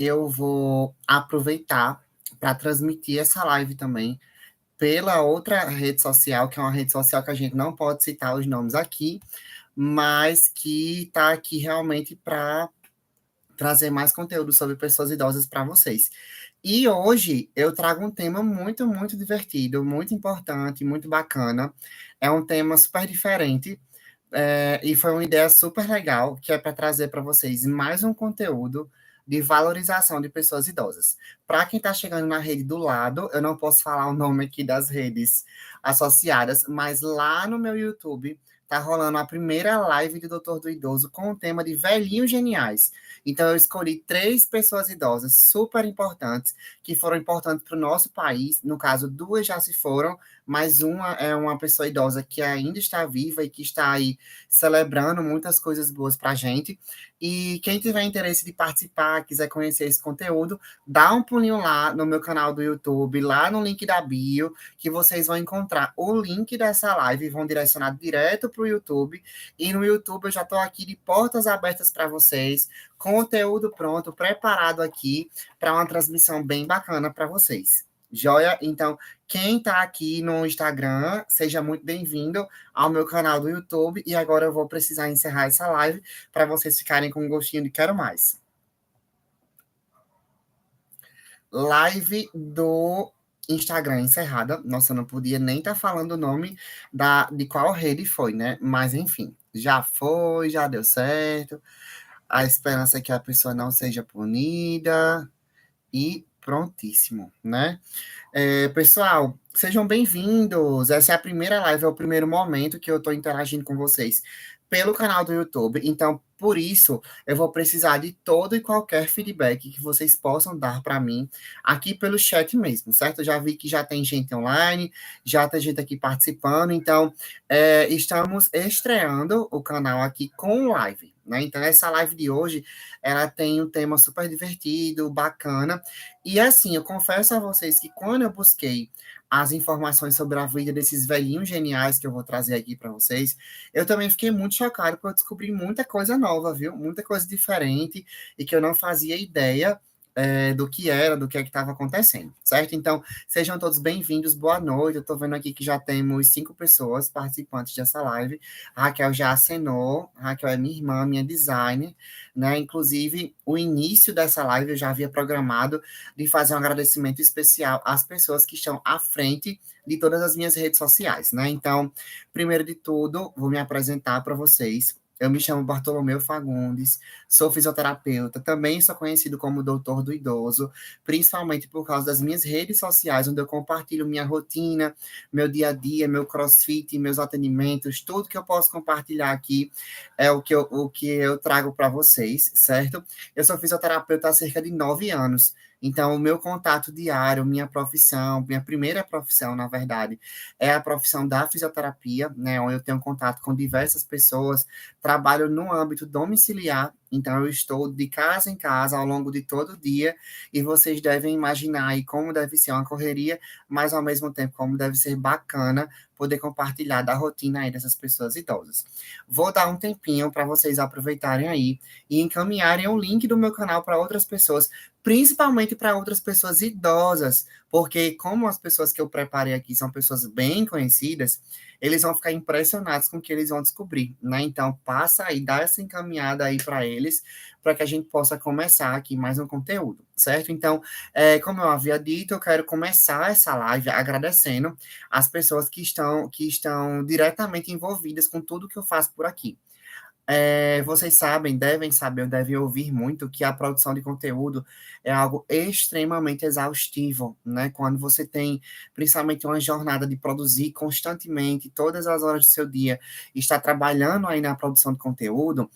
eu vou aproveitar para transmitir essa live também pela outra rede social, que é uma rede social que a gente não pode citar os nomes aqui, mas que está aqui realmente para trazer mais conteúdo sobre pessoas idosas para vocês. E hoje eu trago um tema muito, muito divertido, muito importante, muito bacana. É um tema super diferente, e foi uma ideia super legal, que é para trazer para vocês mais um conteúdo de valorização de pessoas idosas. Para quem está chegando na rede do lado, eu não posso falar o nome aqui das redes associadas, mas lá no meu YouTube tá rolando a primeira live do Doutor do Idoso com o tema de velhinhos geniais. Então eu escolhi três pessoas idosas super importantes, que foram importantes para o nosso país. No caso, duas já se foram, mas uma é uma pessoa idosa que ainda está viva e que está aí celebrando muitas coisas boas para a gente. E quem tiver interesse de participar, quiser conhecer esse conteúdo, dá um pulinho lá no meu canal do YouTube, lá no link da bio, que vocês vão encontrar o link dessa live, vão direcionar direto para o YouTube. E no YouTube eu já estou aqui de portas abertas para vocês, conteúdo pronto, preparado aqui para uma transmissão bem bacana para vocês. Joia? Então, quem está aqui no Instagram, seja muito bem-vindo ao meu canal do YouTube. E agora eu vou precisar encerrar essa live para vocês ficarem com um gostinho de quero mais. Live do Instagram encerrada. Nossa, eu não podia nem estar falando o nome de qual rede foi, né? Mas enfim, já foi, já deu certo. A esperança é que a pessoa não seja punida. E prontíssimo, né? Pessoal, sejam bem-vindos. Essa é a primeira live, é o primeiro momento que eu estou interagindo com vocês pelo canal do YouTube. Então, por isso, eu vou precisar de todo e qualquer feedback que vocês possam dar para mim aqui pelo chat mesmo, certo? Eu já vi que já tem gente online, já tem gente aqui participando. Então, estamos estreando o canal aqui com live, né? Então, essa live de hoje, ela tem um tema super divertido, bacana. E assim, eu confesso a vocês que quando eu busquei as informações sobre a vida desses velhinhos geniais que eu vou trazer aqui para vocês, eu também fiquei muito chocado porque eu descobri muita coisa nova, viu? Muita coisa diferente e que eu não fazia ideia do que era, do que é que estava acontecendo, certo? Então, sejam todos bem-vindos, boa noite. Eu estou vendo aqui que já temos 5 pessoas participantes dessa live. A Raquel já acenou, a Raquel é minha irmã, minha designer, né? Inclusive, o início dessa live eu já havia programado de fazer um agradecimento especial às pessoas que estão à frente de todas as minhas redes sociais, né? Então, primeiro de tudo, vou me apresentar para vocês. Eu me chamo Bartolomeu Fagundes, sou fisioterapeuta, também sou conhecido como Doutor do Idoso, principalmente por causa das minhas redes sociais, onde eu compartilho minha rotina, meu dia a dia, meu crossfit, meus atendimentos, tudo que eu posso compartilhar aqui é o que eu trago para vocês, certo? Eu sou fisioterapeuta há cerca de 9 anos. Então, o meu contato diário, minha profissão, minha primeira profissão, na verdade, é a profissão da fisioterapia, né, onde eu tenho contato com diversas pessoas, trabalho no âmbito domiciliar, então eu estou de casa em casa ao longo de todo o dia, e vocês devem imaginar aí como deve ser uma correria, mas ao mesmo tempo como deve ser bacana poder compartilhar da rotina aí dessas pessoas idosas. Vou dar um tempinho para vocês aproveitarem aí e encaminharem o link do meu canal para outras pessoas, principalmente para outras pessoas idosas, porque como as pessoas que eu preparei aqui são pessoas bem conhecidas, eles vão ficar impressionados com o que eles vão descobrir, né? Então, passa aí, dá essa encaminhada aí para eles, para que a gente possa começar aqui mais um conteúdo, certo? Então, como eu havia dito, eu quero começar essa live agradecendo as pessoas que estão diretamente envolvidas com tudo que eu faço por aqui. Vocês sabem, devem saber, ou devem ouvir muito que a produção de conteúdo é algo extremamente exaustivo, né? Quando você tem, principalmente, uma jornada de produzir constantemente, todas as horas do seu dia, e está trabalhando aí na produção de conteúdo,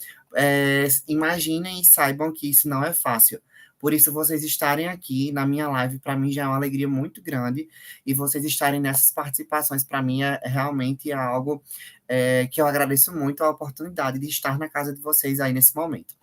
imaginem e saibam que isso não é fácil. Por isso, vocês estarem aqui na minha live, para mim, já é uma alegria muito grande, e vocês estarem nessas participações, para mim, é realmente algo que eu agradeço muito a oportunidade de estar na casa de vocês aí nesse momento.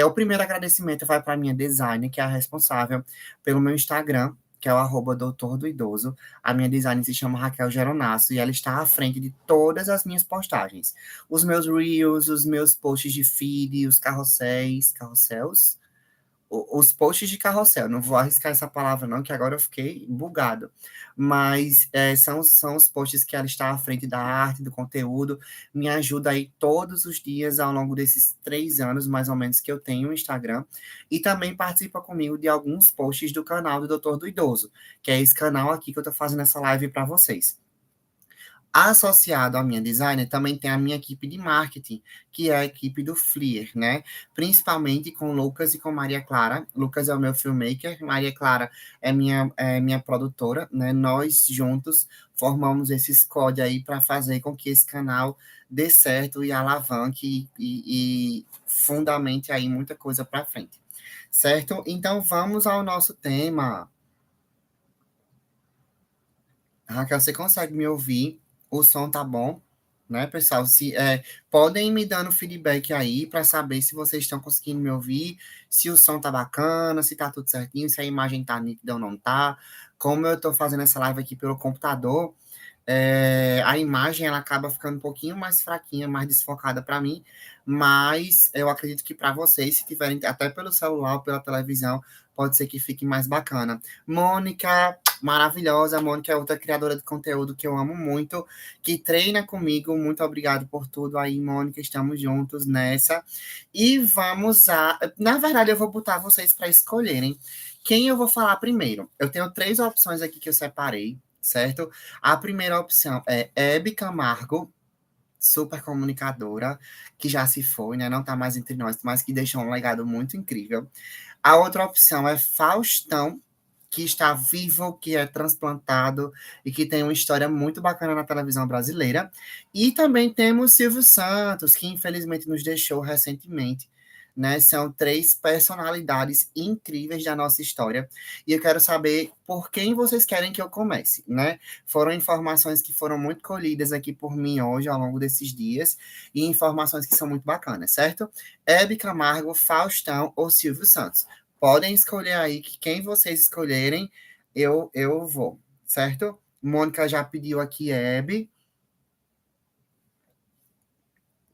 O primeiro agradecimento vai para a minha designer, que é a responsável pelo meu Instagram, que é o @doutor do idoso. A minha designer se chama Raquel Geronasso e ela está à frente de todas as minhas postagens. Os meus reels, os meus posts de feed, os carrosséis, os posts de carrossel, não vou arriscar essa palavra não, que agora eu fiquei bugado, mas são os posts que ela está à frente da arte, do conteúdo, me ajuda aí todos os dias ao longo desses 3 anos, mais ou menos, que eu tenho o Instagram, e também participa comigo de alguns posts do canal do Doutor do Idoso, que é esse canal aqui que eu estou fazendo essa live para vocês. Associado à minha designer, também tem a minha equipe de marketing, que é a equipe do Flier, né? Principalmente com Lucas e com Maria Clara. Lucas é o meu filmmaker, Maria Clara é minha produtora, né? Nós juntos formamos esse squad aí para fazer com que esse canal dê certo e alavanque e fundamente aí muita coisa para frente. Certo? Então vamos ao nosso tema. Raquel, você consegue me ouvir? O som tá bom, né, pessoal? Podem me dando feedback aí para saber se vocês estão conseguindo me ouvir, se o som tá bacana, se tá tudo certinho, se a imagem tá nítida ou não tá. Como eu tô fazendo essa live aqui pelo computador, a imagem ela acaba ficando um pouquinho mais fraquinha, mais desfocada para mim, mas eu acredito que para vocês, se tiverem até pelo celular ou pela televisão, pode ser que fique mais bacana. Mônica, maravilhosa, a Mônica é outra criadora de conteúdo que eu amo muito, que treina comigo. Muito obrigado por tudo aí, Mônica. Estamos juntos nessa. E vamos a. Na verdade, eu vou botar vocês para escolherem quem eu vou falar primeiro. Eu tenho 3 opções aqui que eu separei, certo? A primeira opção é Hebe Camargo, super comunicadora, que já se foi, né? Não está mais entre nós, mas que deixou um legado muito incrível. A outra opção é Faustão, que está vivo, que é transplantado e que tem uma história muito bacana na televisão brasileira. E também temos Silvio Santos, que infelizmente nos deixou recentemente. Né? São 3 personalidades incríveis da nossa história. E eu quero saber por quem vocês querem que eu comece, né? Foram informações que foram muito colhidas aqui por mim hoje, ao longo desses dias, e informações que são muito bacanas, certo? Hebe Camargo, Faustão ou Silvio Santos. Podem escolher aí que quem vocês escolherem, eu vou, certo? Mônica já pediu aqui Hebe.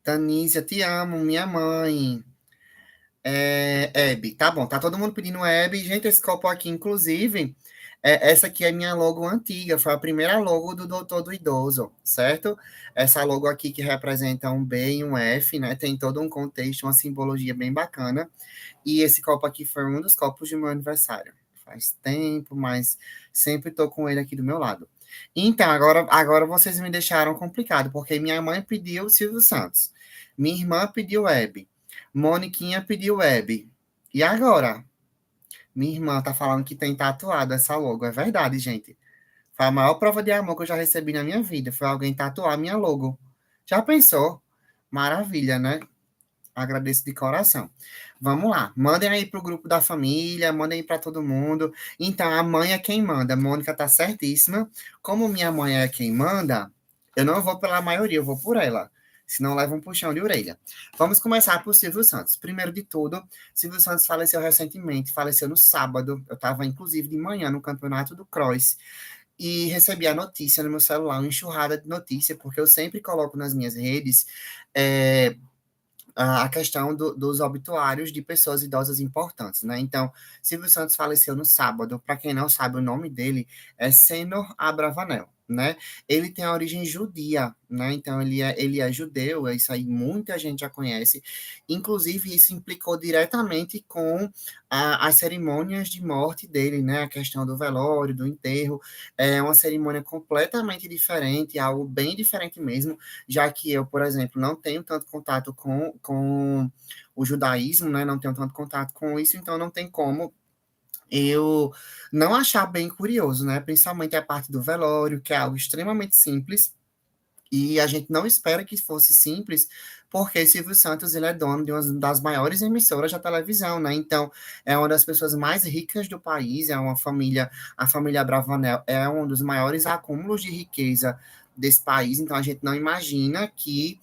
Tanísia, te amo, minha mãe. Hebe, tá bom, tá todo mundo pedindo Hebe. Gente, esse copo aqui, inclusive, essa aqui é minha logo antiga, foi a primeira logo do Doutor do Idoso, certo? Essa logo aqui que representa um B e um F, né? Tem todo um contexto, uma simbologia bem bacana. E esse copo aqui foi um dos copos de meu aniversário. Faz tempo, mas sempre tô com ele aqui do meu lado. Então, agora vocês me deixaram complicado, porque minha mãe pediu Silvio Santos. Minha irmã pediu Hebe. Moniquinha pediu Web. E agora? Minha irmã tá falando que tem tatuado essa logo. É verdade, gente. Foi a maior prova de amor que eu já recebi na minha vida. Foi alguém tatuar minha logo. Já pensou? Maravilha, né? Agradeço de coração. Vamos lá. Mandem aí pro grupo da família, mandem aí para todo mundo. Então, a mãe é quem manda. A Mônica tá certíssima. Como minha mãe é quem manda, eu não vou pela maioria, eu vou por ela. Senão leva um puxão de orelha. Vamos começar por Silvio Santos. Primeiro de tudo, Silvio Santos faleceu recentemente, faleceu no sábado. Eu estava, inclusive, de manhã no campeonato do Cross e recebi a notícia no meu celular, uma enxurrada de notícia, porque eu sempre coloco nas minhas redes a questão dos obituários de pessoas idosas importantes, né? Então, Silvio Santos faleceu no sábado. Para quem não sabe, o nome dele é Senor Abravanel, né? Ele tem a origem judia, né? Então, ele é judeu, é isso aí muita gente já conhece. Inclusive, isso implicou diretamente com as cerimônias de morte dele, né? A questão do velório, do enterro. É uma cerimônia completamente diferente, algo bem diferente mesmo, já que eu, por exemplo, não tenho tanto contato com o judaísmo, né? Não tenho tanto contato com isso, então não tem como eu não achar bem curioso, né? Principalmente a parte do velório, que é algo extremamente simples, e a gente não espera que fosse simples, porque Silvio Santos ele é dono de uma das maiores emissoras da televisão, né? Então, é uma das pessoas mais ricas do país, é uma família, a família Bravanel é um dos maiores acúmulos de riqueza desse país, então a gente não imagina que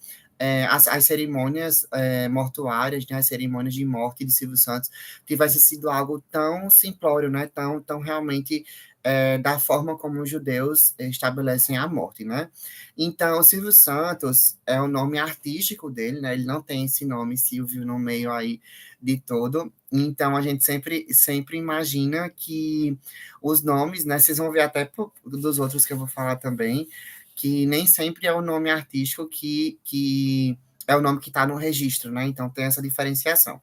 as cerimônias mortuárias, né, as cerimônias de morte de Silvio Santos, tivesse sido algo tão simplório, né, tão realmente da forma como os judeus estabelecem a morte, né? Então, Silvio Santos é o nome artístico dele, né? Ele não tem esse nome Silvio no meio aí de todo. Então, a gente sempre imagina que os nomes, né? Vocês vão ver até dos outros que eu vou falar também, que nem sempre é o nome artístico que é o nome que está no registro, né? Então tem essa diferenciação.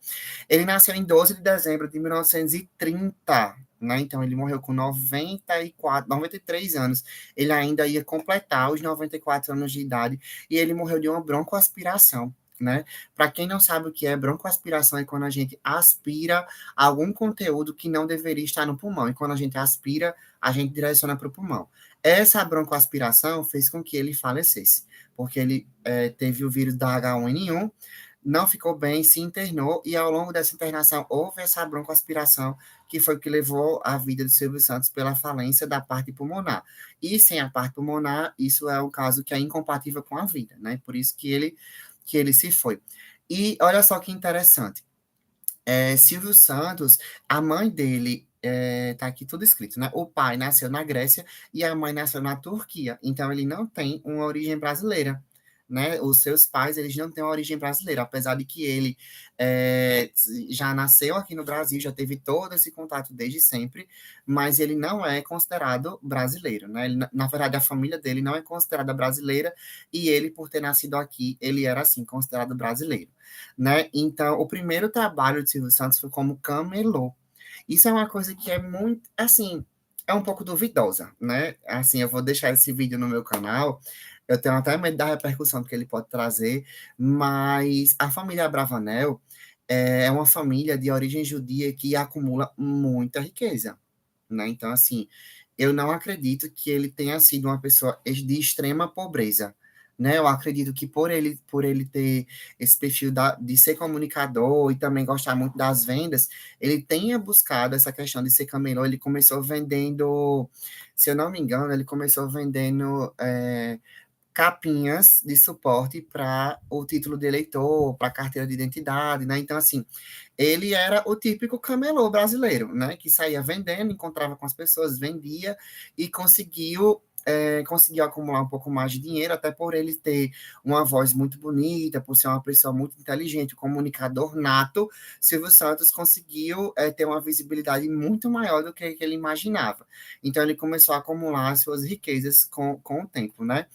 Ele nasceu em 12 de dezembro de 1930, né? Então ele morreu com 93 anos. Ele ainda ia completar os 94 anos de idade e ele morreu de uma broncoaspiração. Né? Para quem não sabe o que é broncoaspiração, é quando a gente aspira algum conteúdo que não deveria estar no pulmão. E quando a gente aspira, a gente direciona para o pulmão. Essa broncoaspiração fez com que ele falecesse, porque ele teve o vírus da H1N1, não ficou bem, se internou, e ao longo dessa internação houve essa broncoaspiração, que foi o que levou a vida de Silvio Santos pela falência da parte pulmonar. E sem a parte pulmonar, isso é um caso que é incompatível com a vida, né? Por isso que ele se foi. E olha só que interessante. Silvio Santos, a mãe dele, tá aqui tudo escrito, né? O pai nasceu na Grécia e a mãe nasceu na Turquia. Então ele não tem uma origem brasileira, né? Os seus pais, eles não têm uma origem brasileira, apesar de que ele é, já nasceu aqui no Brasil, já teve todo esse contato desde sempre, mas ele não é considerado brasileiro, né? Ele, na verdade, a família dele não é considerada brasileira e ele, por ter nascido aqui, ele era assim considerado brasileiro, né? Então, o primeiro trabalho de Silvio Santos foi como camelô. Isso é uma coisa que é muito, assim, é um pouco duvidosa, né? Assim, eu vou deixar esse vídeo no meu canal. Eu tenho até medo da repercussão que ele pode trazer, mas a família Abravanel é uma família de origem judia que acumula muita riqueza, né? Então, assim, eu não acredito que ele tenha sido uma pessoa de extrema pobreza, né? Eu acredito que por ele ter esse perfil de ser comunicador e também gostar muito das vendas, ele tenha buscado essa questão de ser camelô. Ele começou vendendo, se eu não me engano, ele começou vendendo capinhas de suporte para o título de eleitor, para a carteira de identidade, né? Então, assim, ele era o típico camelô brasileiro, né? Que saía vendendo, encontrava com as pessoas, vendia e conseguiu acumular um pouco mais de dinheiro, até por ele ter uma voz muito bonita, por ser uma pessoa muito inteligente, um comunicador nato. Silvio Santos conseguiu ter uma visibilidade muito maior do que ele imaginava. Então ele começou a acumular suas riquezas com o tempo, né?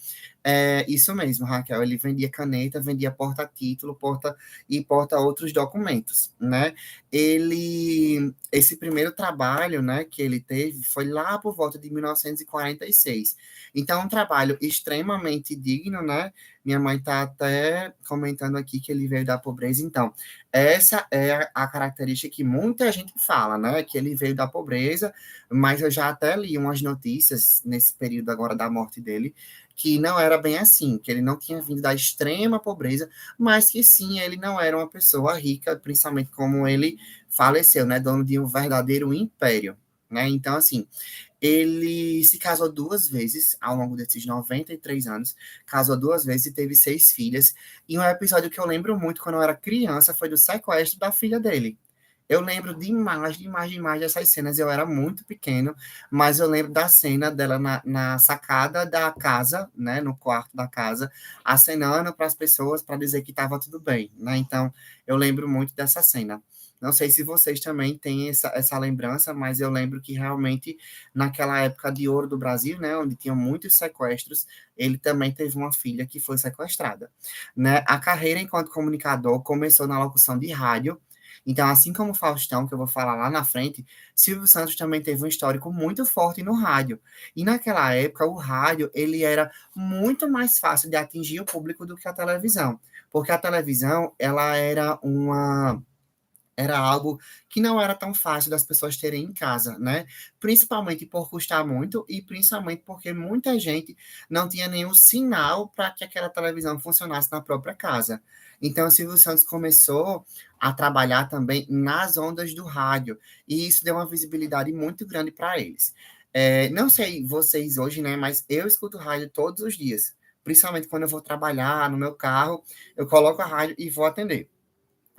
Isso mesmo, Raquel. Ele vendia caneta, vendia porta-título, porta outros documentos, né? Esse primeiro trabalho, né, que ele teve foi lá por volta de 1946. Então, um trabalho extremamente digno, né? Minha mãe está até comentando aqui que ele veio da pobreza. Então, essa é a característica que muita gente fala, né? Que ele veio da pobreza, mas eu já até li umas notícias nesse período agora da morte dele, que não era bem assim, que ele não tinha vindo da extrema pobreza, mas que sim, ele não era uma pessoa rica, principalmente como ele faleceu, né, dono de um verdadeiro império, né? Então, assim, ele se casou duas vezes ao longo desses 93 anos, casou duas vezes e teve 6 filhas. E um episódio que eu lembro muito quando eu era criança foi do sequestro da filha dele. Eu lembro demais dessas cenas. Eu era muito pequeno, mas eu lembro da cena dela na sacada da casa, né, no quarto da casa, acenando para as pessoas para dizer que estava tudo bem, né? Então, eu lembro muito dessa cena. Não sei se vocês também têm essa lembrança, mas eu lembro que realmente naquela época de ouro do Brasil, né, onde tinham muitos sequestros, ele também teve uma filha que foi sequestrada, né? A carreira enquanto comunicador começou na locução de rádio. Então, assim como o Faustão, que eu vou falar lá na frente, Silvio Santos também teve um histórico muito forte no rádio. E naquela época, o rádio, ele era muito mais fácil de atingir o público do que a televisão, porque a televisão, ela era algo que não era tão fácil das pessoas terem em casa, né? Principalmente por custar muito e principalmente porque muita gente não tinha nenhum sinal para que aquela televisão funcionasse na própria casa. Então, o Silvio Santos começou a trabalhar também nas ondas do rádio, e isso deu uma visibilidade muito grande para eles. Não sei vocês hoje, né? Mas eu escuto rádio todos os dias, principalmente quando eu vou trabalhar no meu carro, eu coloco a rádio e vou atender.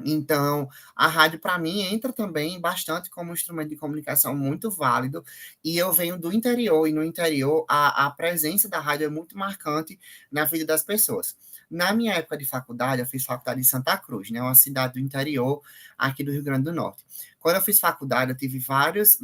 Então, a rádio, para mim, entra também bastante como um instrumento de comunicação muito válido, e eu venho do interior, e no interior a presença da rádio é muito marcante na vida das pessoas. Na minha época de faculdade, eu fiz faculdade em Santa Cruz, né, uma cidade do interior aqui do Rio Grande do Norte. Quando eu fiz faculdade, eu tive vários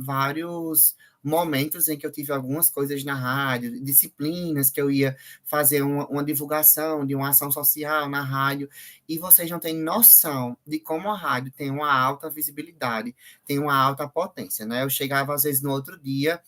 momentos em que eu tive algumas coisas na rádio, disciplinas que eu ia fazer uma divulgação de uma ação social na rádio, e vocês não têm noção de como a rádio tem uma alta visibilidade, tem uma alta potência, né? Eu chegava, às vezes, no outro dia,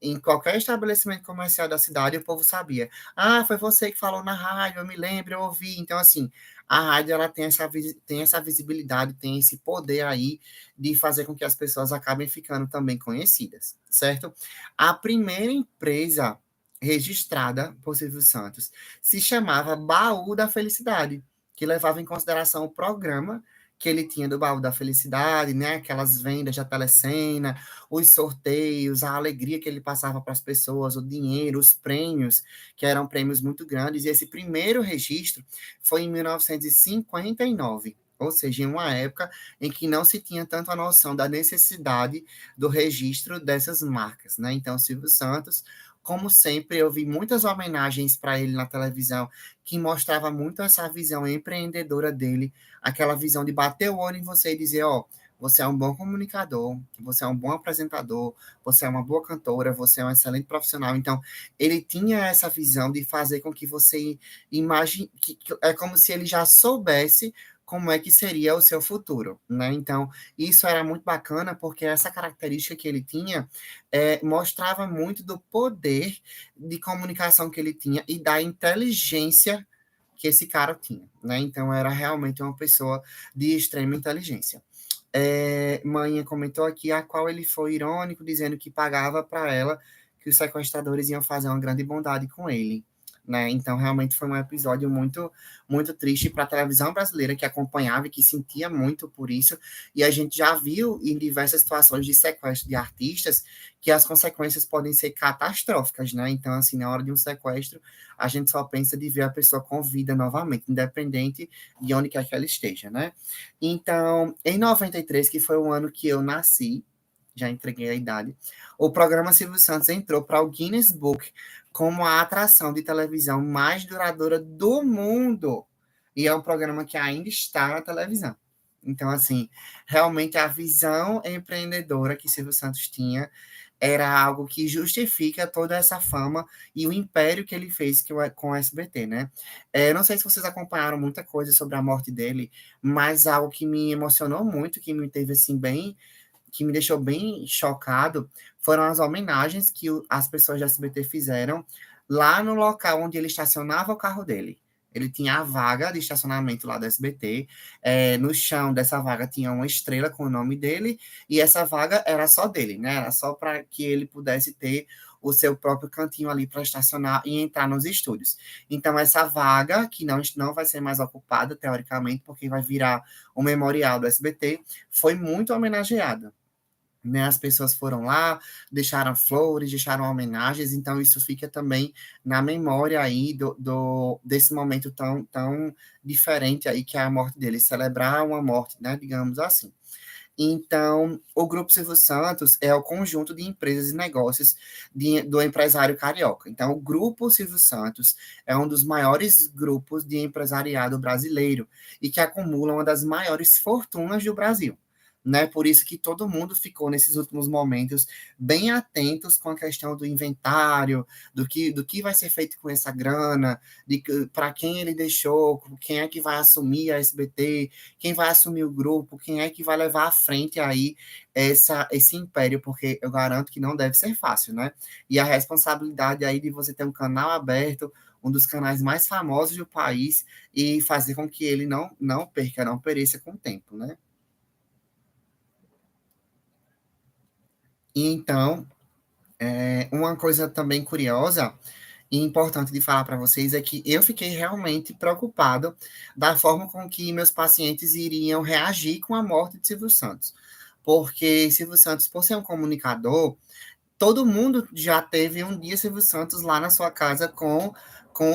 em qualquer estabelecimento comercial da cidade, o povo sabia. Ah, foi você que falou na rádio, eu me lembro, eu ouvi. Então, assim, a rádio, ela tem essa visibilidade, tem esse poder aí de fazer com que as pessoas acabem ficando também conhecidas, certo? A primeira empresa registrada por Silvio Santos se chamava Baú da Felicidade, que levava em consideração o programa que ele tinha do Baú da Felicidade, né? Aquelas vendas da telecena, os sorteios, a alegria que ele passava para as pessoas, o dinheiro, os prêmios, que eram prêmios muito grandes. E esse primeiro registro foi em 1959, ou seja, em uma época em que não se tinha tanto a noção da necessidade do registro dessas marcas, né? Então, Silvio Santos, como sempre, eu vi muitas homenagens para ele na televisão, que mostrava muito essa visão empreendedora dele, aquela visão de bater o olho em você e dizer, ó, você é um bom comunicador, você é um bom apresentador, você é uma boa cantora, você é um excelente profissional. Então, ele tinha essa visão de fazer com que você imagine, que é como se ele já soubesse como é que seria o seu futuro, né? Então, isso era muito bacana, porque essa característica que ele tinha mostrava muito do poder de comunicação que ele tinha e da inteligência que esse cara tinha, né? Então, era realmente uma pessoa de extrema inteligência. Manhã comentou aqui a qual ele foi irônico, dizendo que pagava para ela, que os sequestradores iam fazer uma grande bondade com ele. Né? Então, realmente foi um episódio muito triste para a televisão brasileira, que acompanhava e que sentia muito por isso. E a gente já viu em diversas situações de sequestro de artistas que as consequências podem ser catastróficas. Né? Então, assim, na hora de um sequestro, a gente só pensa de ver a pessoa com vida novamente, independente de onde quer que ela esteja. Né? Então, em 93, que foi o ano que eu nasci, já entreguei a idade, o programa Silvio Santos entrou para o Guinness Book como a atração de televisão mais duradoura do mundo. E é um programa que ainda está na televisão. Então, assim, realmente a visão empreendedora que Silvio Santos tinha era algo que justifica toda essa fama e o império que ele fez com o SBT, né? Não sei se vocês acompanharam muita coisa sobre a morte dele, mas algo que me emocionou muito, que me teve assim bem, que me deixou bem chocado, foram as homenagens que as pessoas da SBT fizeram lá no local onde ele estacionava o carro dele. Ele tinha a vaga de estacionamento lá da SBT. No chão dessa vaga tinha uma estrela com o nome dele, e essa vaga era só dele, né? Era só para que ele pudesse ter o seu próprio cantinho ali para estacionar e entrar nos estúdios. Então, essa vaga, que não vai ser mais ocupada, teoricamente, porque vai virar o memorial do SBT, foi muito homenageada. Né, as pessoas foram lá, deixaram flores, deixaram homenagens, então isso fica também na memória aí desse momento tão diferente aí que é a morte dele, celebrar uma morte, né, digamos assim. Então, o Grupo Silvio Santos é o conjunto de empresas e negócios do empresário carioca. Então, o Grupo Silvio Santos é um dos maiores grupos de empresariado brasileiro e que acumula uma das maiores fortunas do Brasil. Né? Por isso que todo mundo ficou nesses últimos momentos bem atentos com a questão do inventário, do que vai ser feito com essa grana, para quem ele deixou, quem é que vai assumir a SBT, quem vai assumir o grupo, quem é que vai levar à frente aí esse império, porque eu garanto que não deve ser fácil, né? E a responsabilidade aí de você ter um canal aberto, um dos canais mais famosos do país, e fazer com que ele não perca, não pereça com o tempo, né? E então, uma coisa também curiosa e importante de falar para vocês é que eu fiquei realmente preocupado da forma com que meus pacientes iriam reagir com a morte de Silvio Santos. Porque Silvio Santos, por ser um comunicador, todo mundo já teve um dia Silvio Santos lá na sua casa com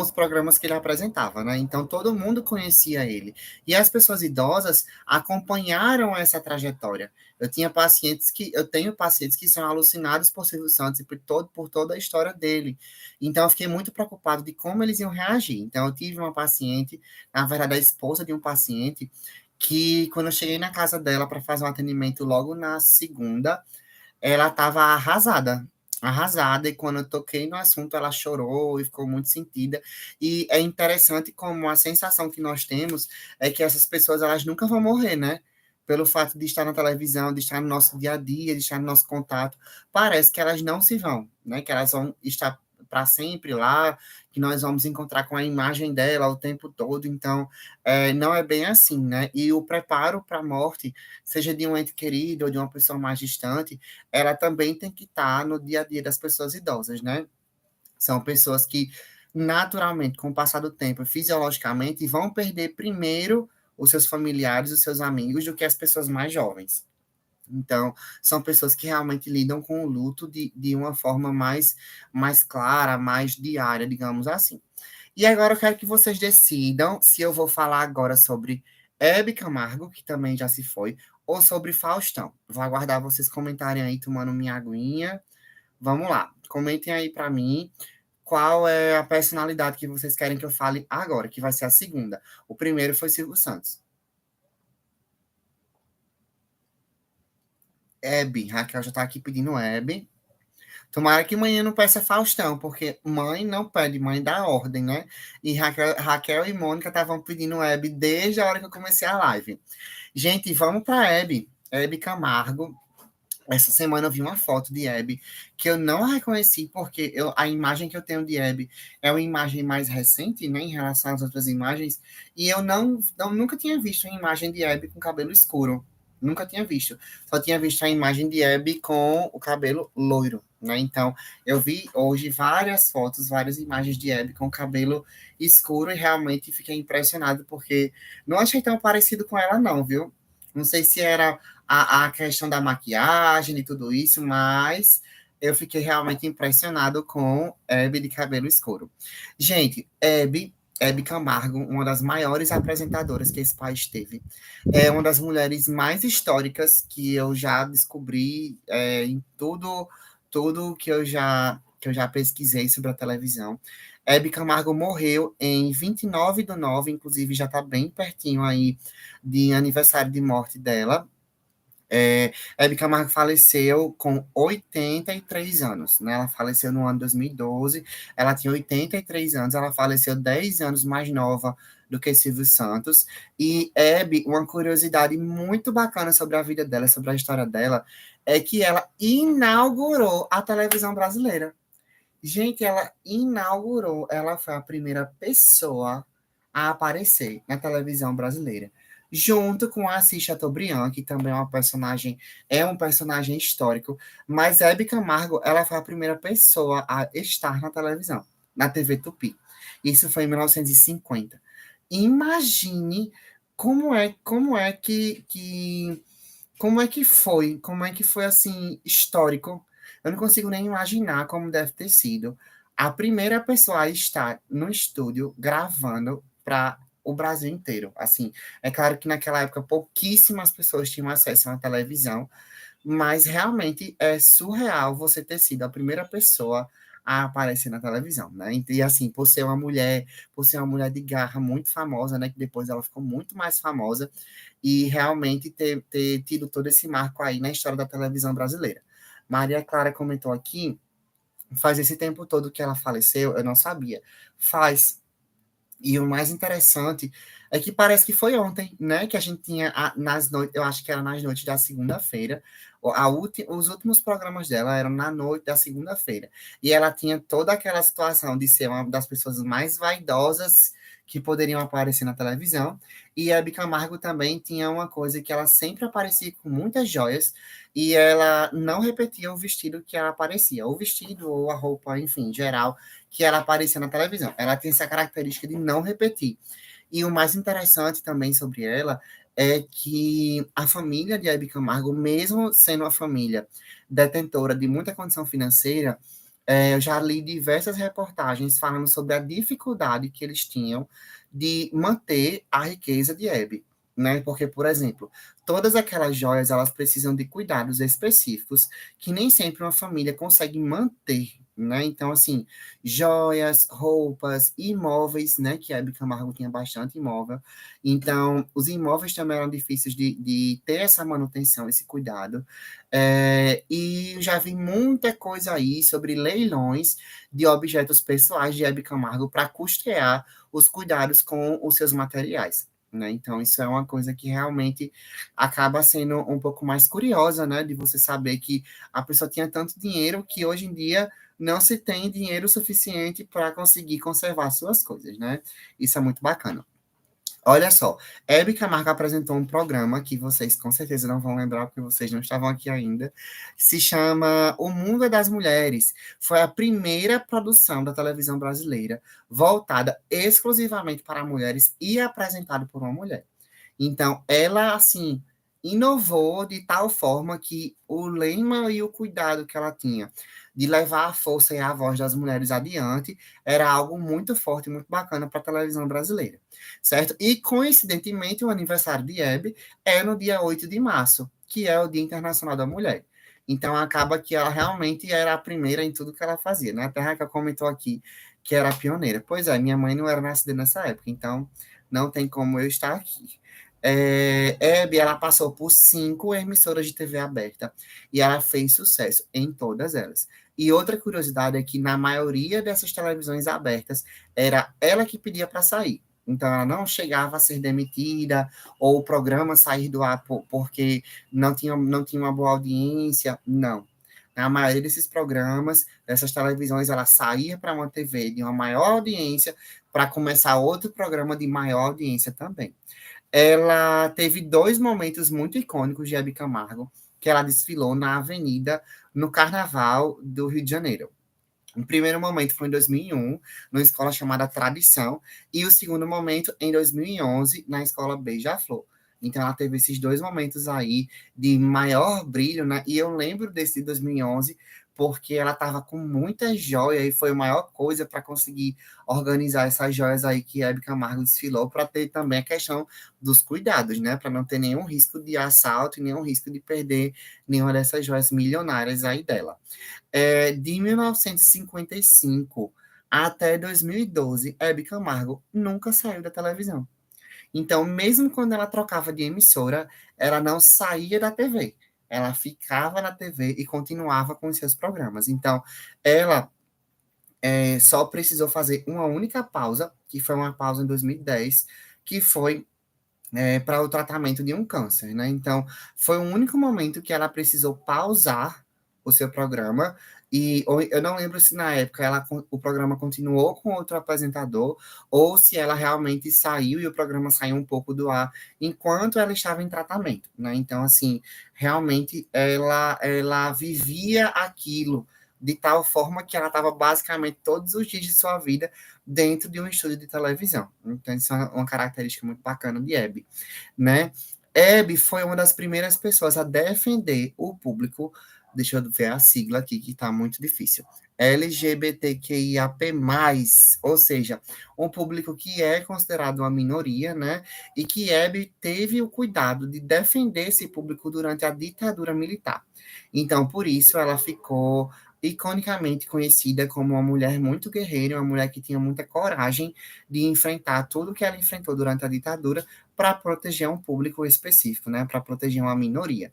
os programas que ele apresentava, né? Então todo mundo conhecia ele. E as pessoas idosas acompanharam essa trajetória. Eu tenho pacientes que são alucinados por Silvio Santos e por toda a história dele. Então eu fiquei muito preocupado de como eles iam reagir. Então eu tive uma paciente, na verdade a esposa de um paciente, que quando eu cheguei na casa dela para fazer um atendimento logo na segunda, ela estava arrasada, arrasada, e quando eu toquei no assunto, ela chorou e ficou muito sentida. E é interessante como a sensação que nós temos é que essas pessoas, elas nunca vão morrer, né? Pelo fato de estar na televisão, de estar no nosso dia a dia, de estar no nosso contato, parece que elas não se vão, né? Que elas vão estar para sempre lá, que nós vamos encontrar com a imagem dela o tempo todo. Então, não é bem assim, né? E o preparo para a morte, seja de um ente querido ou de uma pessoa mais distante, ela também tem que estar no dia a dia das pessoas idosas, né? São pessoas que, naturalmente, com o passar do tempo, fisiologicamente, vão perder primeiro os seus familiares, os seus amigos, do que as pessoas mais jovens. Então, são pessoas que realmente lidam com o luto de uma forma mais clara, mais diária, digamos assim. E agora eu quero que vocês decidam se eu vou falar agora sobre Hebe Camargo, que também já se foi, ou sobre Faustão. Vou aguardar vocês comentarem aí, tomando minha aguinha. Vamos lá, comentem aí para mim qual é a personalidade que vocês querem que eu fale agora, que vai ser a segunda. O primeiro foi Silvio Santos. Hebe, Raquel já tá aqui pedindo Hebe. Tomara que manhã não peça Faustão, porque mãe não pede, mãe dá ordem, né? E Raquel e Mônica estavam pedindo Hebe desde a hora que eu comecei a live. Gente, vamos para Hebe. Hebe Camargo. Essa semana eu vi uma foto de Hebe que eu não reconheci, porque a imagem que eu tenho de Hebe é uma imagem mais recente, né, em relação às outras imagens, e eu nunca tinha visto a imagem de Hebe com cabelo escuro. Nunca tinha visto. Só tinha visto a imagem de Hebe com o cabelo loiro, né? Então, eu vi hoje várias fotos, várias imagens de Hebe com o cabelo escuro e realmente fiquei impressionado, porque não achei tão parecido com ela, não, viu? Não sei se era a questão da maquiagem e tudo isso, mas eu fiquei realmente impressionado com Hebe de cabelo escuro. Gente, Hebe Camargo, uma das maiores apresentadoras que esse país teve, é uma das mulheres mais históricas que eu já descobri em tudo que eu já pesquisei sobre a televisão. Hebe Camargo morreu em 29/9, inclusive já está bem pertinho aí de aniversário de morte dela. Hebe Camargo faleceu com 83 anos, né? Ela faleceu no ano de 2012, ela tinha 83 anos, ela faleceu 10 anos mais nova do que Silvio Santos. E Hebe, uma curiosidade muito bacana sobre a vida dela, sobre a história dela, é que ela inaugurou a televisão brasileira. Gente, ela foi a primeira pessoa a aparecer na televisão brasileira, junto com a Assis Chateaubriand, que também é um personagem histórico, mas Hebe Camargo, ela foi a primeira pessoa a estar na televisão, na TV Tupi. Isso foi em 1950. Imagine como é que foi assim histórico. Eu não consigo nem imaginar como deve ter sido a primeira pessoa a estar no estúdio gravando para o Brasil inteiro. Assim, é claro que naquela época pouquíssimas pessoas tinham acesso à televisão, mas realmente é surreal você ter sido a primeira pessoa a aparecer na televisão, né? E assim, por ser uma mulher de garra muito famosa, né? Que depois ela ficou muito mais famosa, e realmente ter tido todo esse marco aí na história da televisão brasileira. Maria Clara comentou aqui, faz esse tempo todo que ela faleceu, eu não sabia. Faz. E o mais interessante é que parece que foi ontem, né? Que a gente tinha nas noites, eu acho que era nas noites da segunda-feira. Os últimos programas dela eram na noite da segunda-feira. E ela tinha toda aquela situação de ser uma das pessoas mais vaidosas que poderiam aparecer na televisão. E a Hebe Camargo também tinha uma coisa que ela sempre aparecia com muitas joias e ela não repetia o vestido que ela aparecia, o vestido ou a roupa, enfim, em geral, que ela aparecia na televisão. Ela tem essa característica de não repetir. E o mais interessante também sobre ela é que a família de Hebe Camargo, mesmo sendo uma família detentora de muita condição financeira, eu já li diversas reportagens falando sobre a dificuldade que eles tinham de manter a riqueza de Hebe, né? Porque, por exemplo, todas aquelas joias, elas precisam de cuidados específicos que nem sempre uma família consegue manter, né? Então, assim, joias, roupas, imóveis, né? Que a Hebe Camargo tinha bastante imóvel. Então, os imóveis também eram difíceis de ter essa manutenção, esse cuidado. E já vi muita coisa aí sobre leilões de objetos pessoais de Hebe Camargo para custear os cuidados com os seus materiais. Né? Então, isso é uma coisa que realmente acaba sendo um pouco mais curiosa, né? De você saber que a pessoa tinha tanto dinheiro que hoje em dia não se tem dinheiro suficiente para conseguir conservar suas coisas, né? Isso é muito bacana. Olha só, Hebe Camargo apresentou um programa que vocês com certeza não vão lembrar, porque vocês não estavam aqui ainda. Se chama O Mundo é das Mulheres. Foi a primeira produção da televisão brasileira voltada exclusivamente para mulheres e apresentada por uma mulher. Então, ela, assim, inovou de tal forma que o lema e o cuidado que ela tinha de levar a força e a voz das mulheres adiante era algo muito forte, muito bacana para a televisão brasileira, certo? E, coincidentemente, o aniversário de Hebe é no dia 8 de março, que é o Dia Internacional da Mulher. Então, acaba que ela realmente era a primeira em tudo que ela fazia, né? Até a Raquel comentou aqui que era a pioneira. Pois é, minha mãe não era nascida nessa época, então não tem como eu estar aqui. Hebe, ela passou por 5 emissoras de TV aberta e ela fez sucesso em todas elas. E outra curiosidade é que na maioria dessas televisões abertas era ela que pedia para sair. Então ela não chegava a ser demitida ou o programa sair do ar porque não tinha uma boa audiência. Não. Na maioria desses programas, dessas televisões, ela saía para uma TV de uma maior audiência para começar outro programa de maior audiência também. Ela teve dois momentos muito icônicos de Hebe Camargo, que ela desfilou na Avenida, no Carnaval do Rio de Janeiro. O primeiro momento foi em 2001, numa escola chamada Tradição, e o segundo momento em 2011, na escola Beija-Flor. Então, ela teve esses dois momentos aí de maior brilho, né? E eu lembro desse de 2011, porque ela estava com muita joia e foi a maior coisa para conseguir organizar essas joias aí que a Hebe Camargo desfilou, para ter também a questão dos cuidados, né? Para não ter nenhum risco de assalto e nenhum risco de perder nenhuma dessas joias milionárias aí dela. De 1955 até 2012, Hebe Camargo nunca saiu da televisão. Então, mesmo quando ela trocava de emissora, ela não saía da TV. Ela ficava na TV e continuava com os seus programas. Então, ela só precisou fazer uma única pausa, que foi uma pausa em 2010, que foi para o tratamento de um câncer, né? Então, foi o único momento que ela precisou pausar o seu programa. E eu não lembro se na época o programa continuou com outro apresentador ou se ela realmente saiu e o programa saiu um pouco do ar enquanto ela estava em tratamento, né? Então, assim, realmente ela vivia aquilo de tal forma que ela estava basicamente todos os dias de sua vida dentro de um estúdio de televisão. Então, isso é uma característica muito bacana de Hebe, né? Hebe foi uma das primeiras pessoas a defender o público, deixa eu ver a sigla aqui, que está muito difícil, LGBTQIAP+, ou seja, um público que é considerado uma minoria, né? E que Hebe teve o cuidado de defender esse público durante a ditadura militar. Então, por isso, ela ficou iconicamente conhecida como uma mulher muito guerreira, uma mulher que tinha muita coragem de enfrentar tudo que ela enfrentou durante a ditadura para proteger um público específico, né, para proteger uma minoria.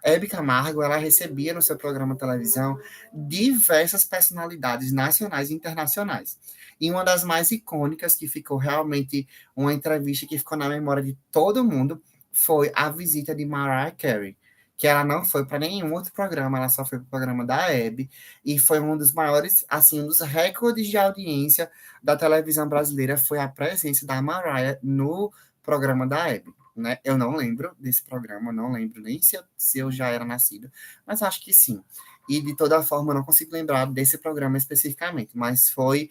Hebe Camargo, ela recebia no seu programa de televisão diversas personalidades nacionais e internacionais. E uma das mais icônicas, que ficou realmente uma entrevista que ficou na memória de todo mundo, foi a visita de Mariah Carey, que ela não foi para nenhum outro programa, ela só foi para o programa da Hebe, e foi um dos maiores, assim, um dos recordes de audiência da televisão brasileira, foi a presença da Mariah no programa da Hebe, né? Eu não lembro desse programa, não lembro nem se eu já era nascido, mas acho que sim. E de toda forma, eu não consigo lembrar desse programa especificamente, mas foi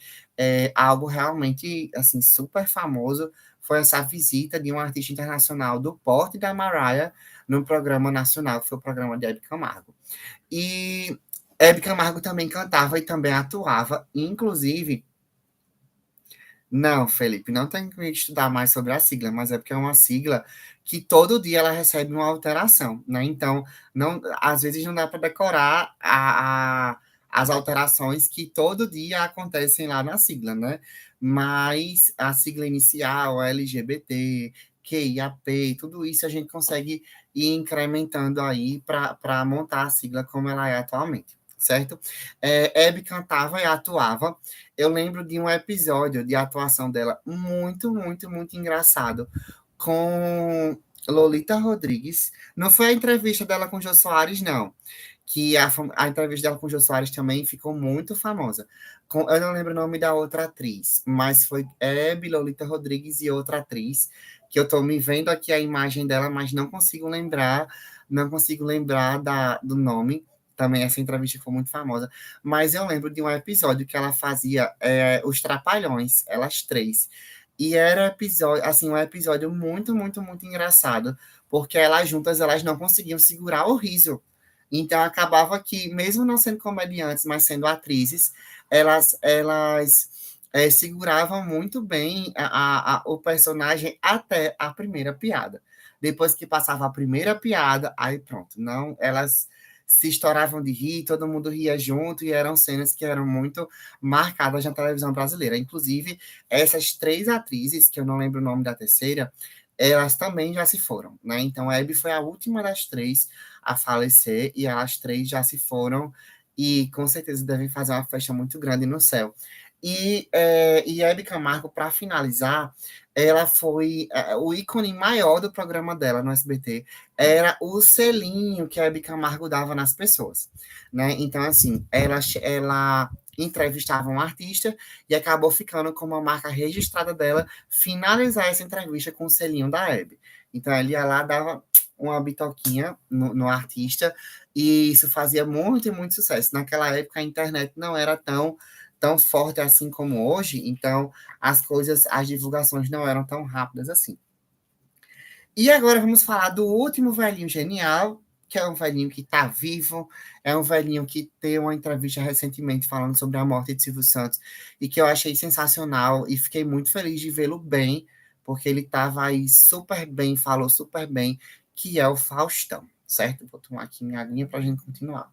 algo realmente assim super famoso. foi essa visita de um artista internacional do porte da Mariah no programa nacional, que foi o programa de Hebe Camargo. E Hebe Camargo também cantava e também atuava, inclusive. Não, Felipe, não tem que estudar mais sobre a sigla, mas é porque é uma sigla que todo dia ela recebe uma alteração, né? Então, não, às vezes não dá para decorar as alterações que todo dia acontecem lá na sigla, né? Mas a sigla inicial, LGBT, QIAP, tudo isso a gente consegue ir incrementando aí para montar a sigla como ela é atualmente, certo? Hebe cantava e atuava. Eu lembro de um episódio de atuação dela muito, muito, muito engraçado com Lolita Rodrigues. Não foi a entrevista dela com o Jô Soares, não. Que a entrevista dela com o Jô Soares também ficou muito famosa. Eu não lembro o nome da outra atriz, mas foi Hebe, Lolita Rodrigues e outra atriz, que eu estou me vendo aqui a imagem dela, mas não consigo lembrar do nome. Também essa entrevista foi muito famosa. Mas eu lembro de um episódio que ela fazia os Trapalhões, elas três. E era episódio, assim, um episódio muito, muito, muito engraçado, porque elas juntas elas não conseguiam segurar o riso. Então acabava que, mesmo não sendo comediantes, mas sendo atrizes, elas seguravam muito bem o personagem até a primeira piada. Depois que passava a primeira piada, aí pronto, não, elas se estouravam de rir, todo mundo ria junto, e eram cenas que eram muito marcadas na televisão brasileira. Inclusive, essas três atrizes, que eu não lembro o nome da terceira, elas também já se foram, né? Então, a Hebe foi a última das três a falecer, e elas três já se foram, e com certeza devem fazer uma festa muito grande no céu. E Hebe Camargo, para finalizar, ela foi o ícone maior do programa dela no SBT, era o selinho que a Hebe Camargo dava nas pessoas, né? Então, assim, ela entrevistava um artista e acabou ficando como a marca registrada dela finalizar essa entrevista com o selinho da Hebe. Então, ela ia lá, dava uma bitoquinha no artista, e isso fazia muito e muito sucesso. Naquela época, a internet não era tão forte assim como hoje, então as divulgações não eram tão rápidas assim. E agora vamos falar do último velhinho genial, que é um velhinho que está vivo, é um velhinho que tem uma entrevista recentemente falando sobre a morte de Silvio Santos, e que eu achei sensacional, e fiquei muito feliz de vê-lo bem, porque ele estava aí super bem, falou super bem, que é o Faustão, certo? Vou tomar aqui minha aguinha para a gente continuar.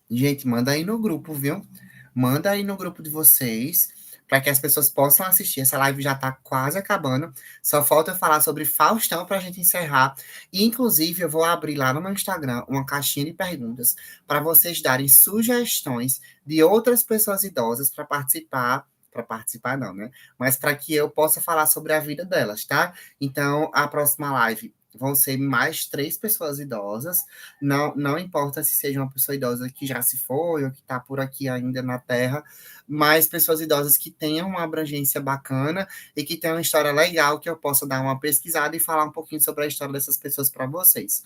Gente, manda aí no grupo, viu? Manda aí no grupo de vocês, para que as pessoas possam assistir. Essa live já está quase acabando. Só falta eu falar sobre Faustão para a gente encerrar. E, inclusive, eu vou abrir lá no meu Instagram uma caixinha de perguntas para vocês darem sugestões de outras pessoas idosas para participar. Para participar, não, né? Mas para que eu possa falar sobre a vida delas, tá? Então, a próxima live vão ser mais três pessoas idosas. Não importa se seja uma pessoa idosa que já se foi ou que está por aqui ainda na Terra, mas pessoas idosas que tenham uma abrangência bacana e que tenham uma história legal, que eu possa dar uma pesquisada e falar um pouquinho sobre a história dessas pessoas para vocês.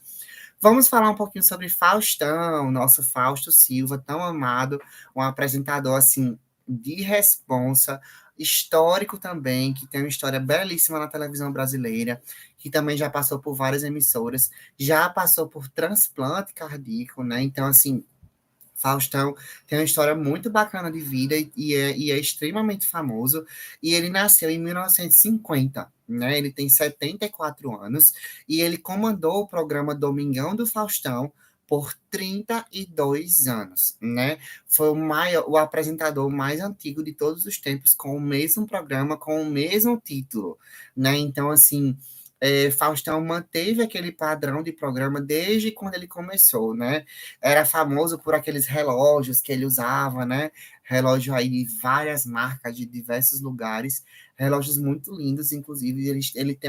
Vamos falar um pouquinho sobre Faustão, nosso Fausto Silva, tão amado, um apresentador assim de responsa, histórico também, que tem uma história belíssima na televisão brasileira, que também já passou por várias emissoras, já passou por transplante cardíaco, né? Então, assim, Faustão tem uma história muito bacana de vida e é extremamente famoso. E ele nasceu em 1950, né? Ele tem 74 anos e ele comandou o programa Domingão do Faustão por 32 anos, né? Foi o apresentador mais antigo de todos os tempos, com o mesmo programa, com o mesmo título, né? Então, assim, Faustão manteve aquele padrão de programa desde quando ele começou, né? Era famoso por aqueles relógios que ele usava, né? Relógio aí de várias marcas, de diversos lugares, relógios muito lindos, inclusive ele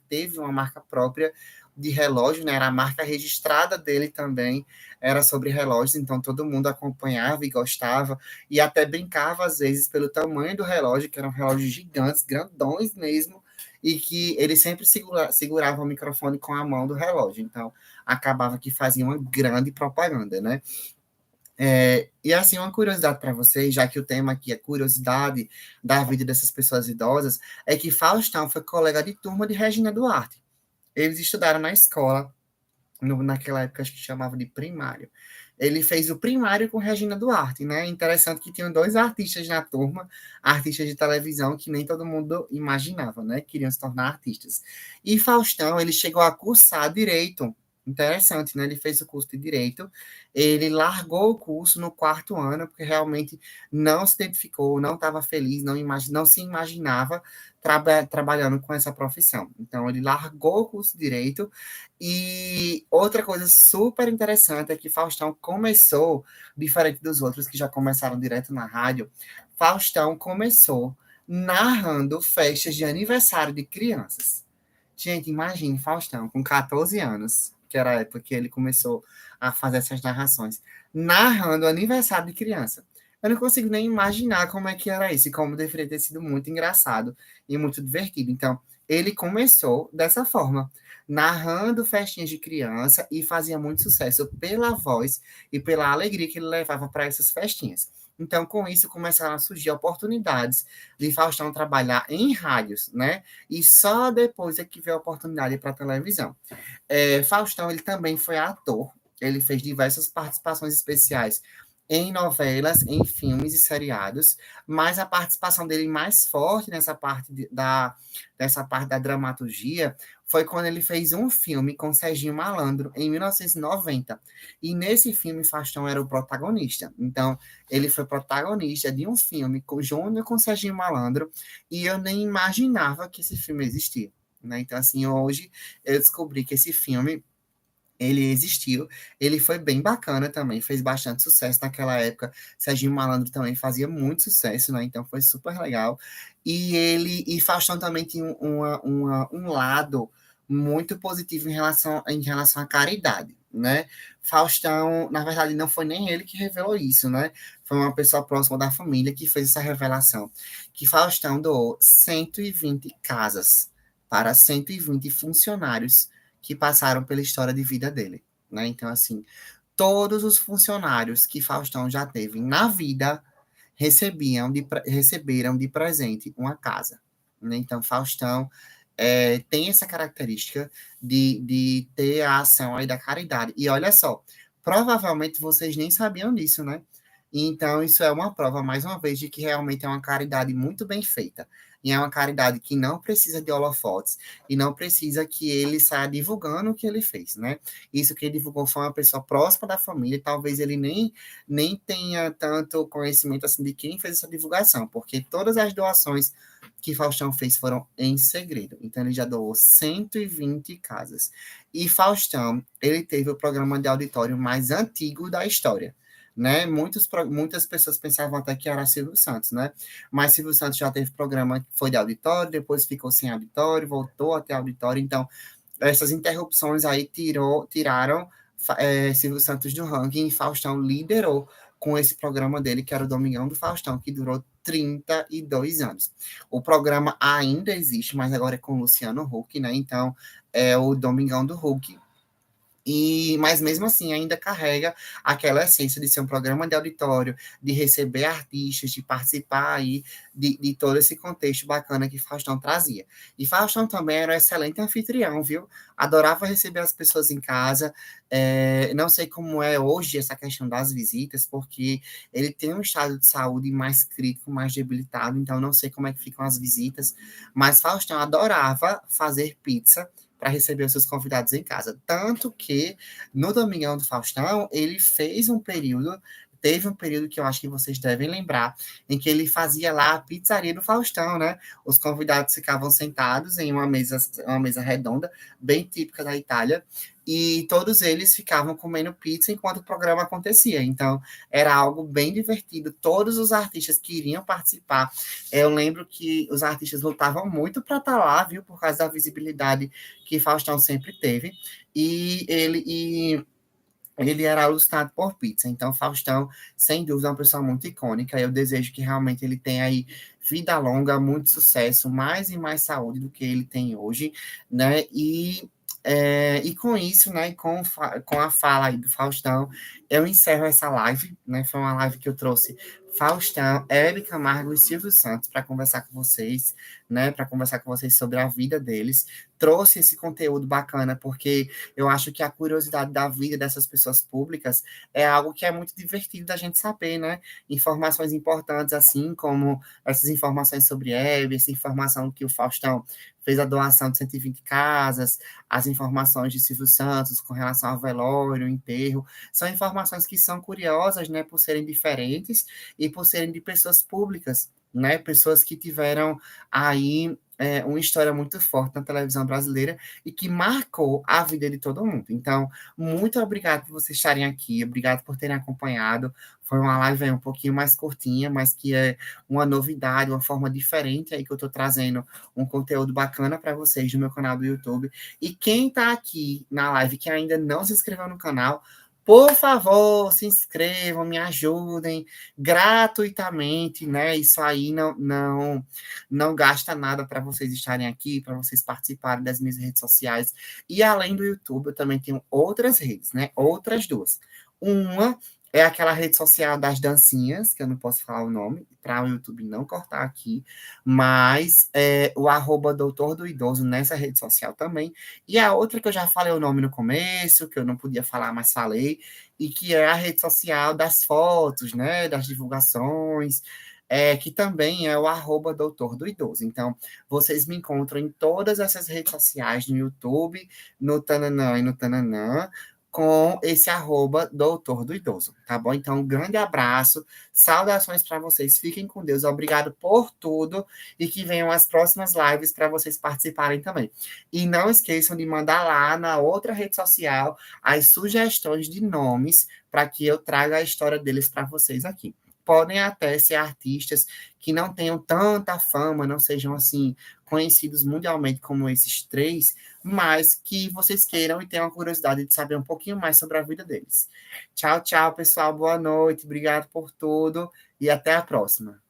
teve uma marca própria de relógio, né? Era a marca registrada dele também, era sobre relógios, então todo mundo acompanhava e gostava, e até brincava às vezes pelo tamanho do relógio, que eram relógios gigantes, grandões mesmo, e que ele sempre segurava o microfone com a mão do relógio, então acabava que fazia uma grande propaganda, né? E assim, uma curiosidade para vocês, já que o tema aqui é curiosidade da vida dessas pessoas idosas, é que Faustão foi colega de turma de Regina Duarte. Eles estudaram na escola, naquela época acho que chamava de primário. Ele fez o primário com Regina Duarte, né? Interessante que tinham dois artistas na turma, artistas de televisão que nem todo mundo imaginava, né? Queriam se tornar artistas. E Faustão, ele chegou a cursar direito. Interessante, né? Ele fez o curso de direito. Ele largou o curso no quarto ano, porque realmente não se identificou, não estava feliz, não se imaginava trabalhando com essa profissão. Então, ele largou o curso de direito e outra coisa super interessante é que Faustão começou, diferente dos outros que já começaram direto na rádio, Faustão começou narrando festas de aniversário de crianças. Gente, imagine Faustão com 14 anos, que era a época que ele começou a fazer essas narrações, narrando aniversário de criança. Eu não consigo nem imaginar como é que era isso, e como deveria ter sido muito engraçado e muito divertido. Então, ele começou dessa forma, narrando festinhas de criança e fazia muito sucesso pela voz e pela alegria que ele levava para essas festinhas. Então, com isso, começaram a surgir oportunidades de Faustão trabalhar em rádios, né? E só depois é que veio a oportunidade para a televisão. Faustão, ele também foi ator. Ele fez diversas participações especiais em novelas, em filmes e seriados, mas a participação dele mais forte nessa parte da dramaturgia foi quando ele fez um filme com Serginho Malandro, em 1990. E nesse filme, Faustão era o protagonista. Então, ele foi protagonista de um filme junto com Serginho Malandro, e eu nem imaginava que esse filme existia. Né? Então, assim, hoje eu descobri que esse filme ele existiu, ele foi bem bacana também, fez bastante sucesso naquela época. Serginho Malandro também fazia muito sucesso, né? Então foi super legal. E Faustão também tinha um lado muito positivo em relação à caridade, né? Faustão, na verdade, não foi nem ele que revelou isso, né? Foi uma pessoa próxima da família que fez essa revelação, que Faustão doou 120 casas para 120 funcionários que passaram pela história de vida dele, né? Então, assim, todos os funcionários que Faustão já teve na vida receberam de presente uma casa, né? Então, Faustão tem essa característica de ter a ação aí da caridade. E olha só, provavelmente vocês nem sabiam disso, né? Então, isso é uma prova, mais uma vez, de que realmente é uma caridade muito bem feita. E é uma caridade que não precisa de holofotes e não precisa que ele saia divulgando o que ele fez, né? Isso que ele divulgou foi uma pessoa próxima da família, e talvez ele nem tenha tanto conhecimento assim de quem fez essa divulgação, porque todas as doações que Faustão fez foram em segredo. Então, ele já doou 120 casas. E Faustão, ele teve o programa de auditório mais antigo da história. Né? Muitas pessoas pensavam até que era Silvio Santos, né? Mas Silvio Santos já teve programa que foi de auditório, depois ficou sem auditório, voltou até auditório. Então, essas interrupções aí tiraram Silvio Santos do ranking e Faustão liderou com esse programa dele, que era o Domingão do Faustão, que durou 32 anos. O programa ainda existe, mas agora é com Luciano Huck, né? Então, é o Domingão do Huck, mas mesmo assim ainda carrega aquela essência de ser um programa de auditório, de receber artistas, de participar aí de todo esse contexto bacana que Faustão trazia. E Faustão também era um excelente anfitrião, viu? Adorava receber as pessoas em casa. Não sei como é hoje essa questão das visitas, porque ele tem um estado de saúde mais crítico, mais debilitado, então não sei como é que ficam as visitas, mas Faustão adorava fazer pizza para receber os seus convidados em casa. Tanto que no Domingão do Faustão, teve um período que eu acho que vocês devem lembrar, em que ele fazia lá a pizzaria do Faustão, né? Os convidados ficavam sentados em uma mesa redonda, bem típica da Itália, e todos eles ficavam comendo pizza enquanto o programa acontecia. Então, era algo bem divertido. Todos os artistas que iriam participar, eu lembro que os artistas lutavam muito para estar lá, viu? Por causa da visibilidade que Faustão sempre teve. E ele era alucinado por pizza. Então, Faustão, sem dúvida, é uma pessoa muito icônica. Eu desejo que realmente ele tenha aí vida longa, muito sucesso, mais e mais saúde do que ele tem hoje, né? E com isso, né, com a fala aí do Faustão, eu encerro essa live, né? Foi uma live que eu trouxe Faustão, Hebe Camargo e Silvio Santos para conversar com vocês, né? Para conversar com vocês sobre a vida deles. Trouxe esse conteúdo bacana, porque eu acho que a curiosidade da vida dessas pessoas públicas é algo que é muito divertido da gente saber, né? Informações importantes, assim como essas informações sobre Hebe, essa informação que o Faustão fez a doação de 120 casas, as informações de Silvio Santos com relação ao velório, enterro, são informações que são curiosas, né, por serem diferentes e por serem de pessoas públicas, né, pessoas que tiveram aí uma história muito forte na televisão brasileira e que marcou a vida de todo mundo. Então, muito obrigado por vocês estarem aqui, obrigado por terem acompanhado. Foi uma live aí um pouquinho mais curtinha, mas que é uma novidade, uma forma diferente aí que eu estou trazendo um conteúdo bacana para vocês no meu canal do YouTube. E quem está aqui na live que ainda não se inscreveu no canal, por favor, se inscrevam, me ajudem gratuitamente, né? Isso aí não gasta nada para vocês estarem aqui, para vocês participarem das minhas redes sociais. E além do YouTube, eu também tenho outras redes, né? Outras duas. Uma é aquela rede social das dancinhas, que eu não posso falar o nome, para o YouTube não cortar aqui, mas o arroba doutor do idoso nessa rede social também. E a outra que eu já falei o nome no começo, que eu não podia falar, mas falei, e que é a rede social das fotos, né, das divulgações, que também é o arroba doutor do idoso. Então, vocês me encontram em todas essas redes sociais, no YouTube, no Tananã e no Tananã, com esse arroba doutor do idoso, tá bom? Então, um grande abraço, saudações para vocês, fiquem com Deus, obrigado por tudo e que venham as próximas lives para vocês participarem também. E não esqueçam de mandar lá na outra rede social as sugestões de nomes para que eu traga a história deles para vocês aqui. Podem até ser artistas que não tenham tanta fama, não sejam assim conhecidos mundialmente como esses três, mas que vocês queiram e tenham a curiosidade de saber um pouquinho mais sobre a vida deles. Tchau, tchau, pessoal. Boa noite. Obrigado por tudo e até a próxima.